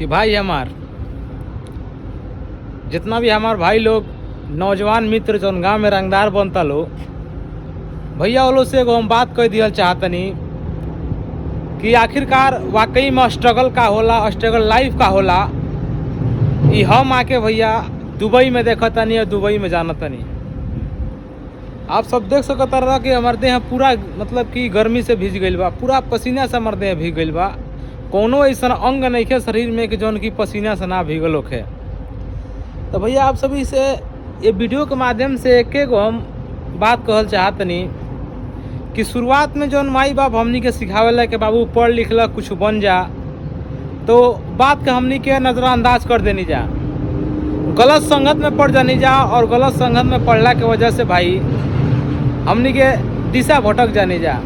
कि भाई हमार जितना भी हमार भाई लोग नौजवान मित्र जौन गाँव में रंगदार बनता लो, भैया वो लोग से एगो हम बात कह दिया चाहतनी कि आखिरकार वाकई में स्ट्रगल का होला, स्ट्रगल लाइफ का होला। ये हम आके भैया दुबई में देखतनी और दुबई में जानतनी। आप सब देख सकता रहा कि हमारे देह पूरा मतलब कि गर्मी से भीज गइल बा, पूरा पसीना से हमारे देह भीग गइल बा। कोनो ऐसा अंग नहीं है शरीर में कि जौन की पसीना से ना भीगल होखे। तो भैया आप सभी से ये वीडियो के माध्यम से एक हम बात कहल चाहतनी कि शुरुआत में जौन माई बाप हमनी के सिखावेला कि बाबू पढ़ लिख ल कुछ बन जा, तो बात के हमनी के नज़रअंदाज कर देनी जा, गलत संगत में पड़ जानी जा। और गलत संगत में पढ़ला के वजह से भाई हमनी के दिशा भटक जानी जा।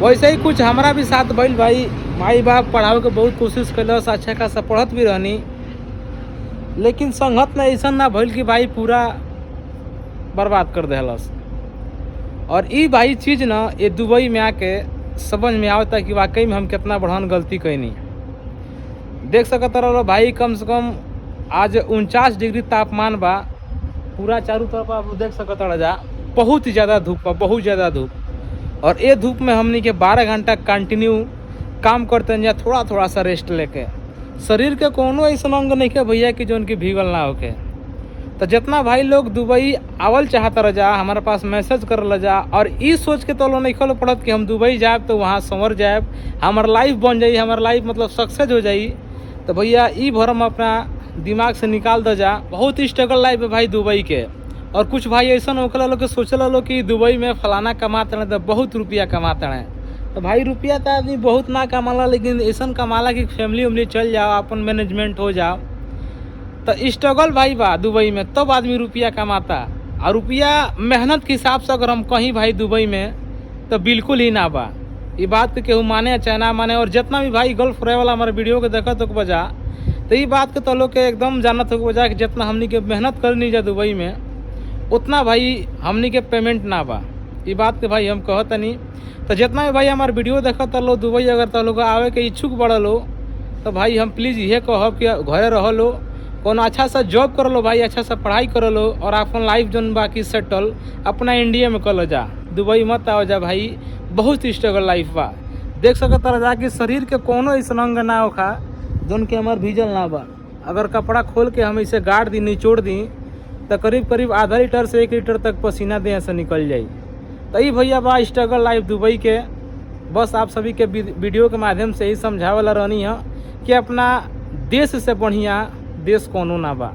वैसे ही कुछ हमारा भी साथ भइल भाई। माई बाप पढ़ावे के बहुत कोशिश कैलस, अच्छा खासा पढ़त भी रहनी, लेकिन संगत में ऐसा ना भइल कि भाई पूरा बर्बाद कर देहलस। और ये भाई चीज़ ना ये दुबई में आके समझ में आवता कि वाकई में हम कितना बड़हन गलती कैनी। देख सकता रहो भाई, कम से कम आज 49 डिग्री तापमान बा, पूरा चारों तरफ आप देख सकता रह जा, बहुत ही ज़्यादा धूप बा, बहुत ज़्यादा धूप। और ये धूप में हमनी के 12 घंटा कंटिन्यू काम करते हैं, थोड़ा थोड़ा सा रेस्ट लेके। शरीर के कोनो ऐसा अंग नहीं है भैया कि जो उनकी भीगल ना होके। तो जितना भाई लोग दुबई आवल चाहता रह जा, हमारे पास मैसेज कर ल जा, और ये सोच के तो लोग नहीं खोल पड़त कि हम दुबई जाए तो वहाँ संवर जाए, हमार लाइफ बन जाई, हमार लाइफ मतलब सक्सेस हो जाई। तो भैया ये भरम अपना दिमाग से निकाल दो जा। बहुत ही स्ट्रगल लाइफ है भाई दुबई के। और कुछ भाई ऐसा होकर लो कि सोचल लो कि दुबई में फलाना कमाते हैं तो बहुत रुपया कमाते हैं। तो भाई रुपया तो आदमी बहुत ना कमाला, लेकिन ऐसा कमाला कि फैमिली उमली चल जाओ, अपन मैनेजमेंट हो जाओ। तो स्ट्रगल भाई बा दुबई में, तब आदमी रुपया कमाता। और रुपया मेहनत के हिसाब से अगर हम कहीं भाई दुबई में, तो बिल्कुल ही ना बा। ये बात के केहू माने चाहे ना माने। और जितना भी भाई गल्फ रहे वाला हमारे वीडियो के देखत हो बजा, तो ये बात के तो लोग के एकदम जानत हो बजा कि जितना हमनी के मेहनत करनी जा दुबई में, उतना भाई हमनी के पेमेंट ना बा। ये बात के भाई हम कहत नहीं। तो जितना भी भाई हमारे वीडियो देखत लो दुबई, अगर तो लोग आवे के इच्छुक बढ़ लो, तो भाई हम प्लीज़ ये कहब कि घरे रह लो, कोनो अच्छा सा जॉब कर लो भाई, अच्छा सा पढ़ाई कर लो, और अपन लाइफ जोन बाकी सेटल अपना इंडिया में कर लो जा। दुबई मत आओ जा भाई, बहुत ही स्ट्रगल लाइफ बा। देख सकता रह जा कि शरीर के कोनो ऐसा अंग ना होखा जोन के हमार भीजल ना बा। अगर कपड़ा खोल के हम इसे गाड़ दी, निचोड़ दी, तो करीब करीब आधा लीटर से 1 लीटर तक पसीना देह से निकल जाई। तो ये भैया बा स्ट्रगल लाइफ दुबई के। बस आप सभी के वीडियो के माध्यम से ही समझावे ला रहनी है कि अपना देश से बढ़िया देश कोनो ना बा।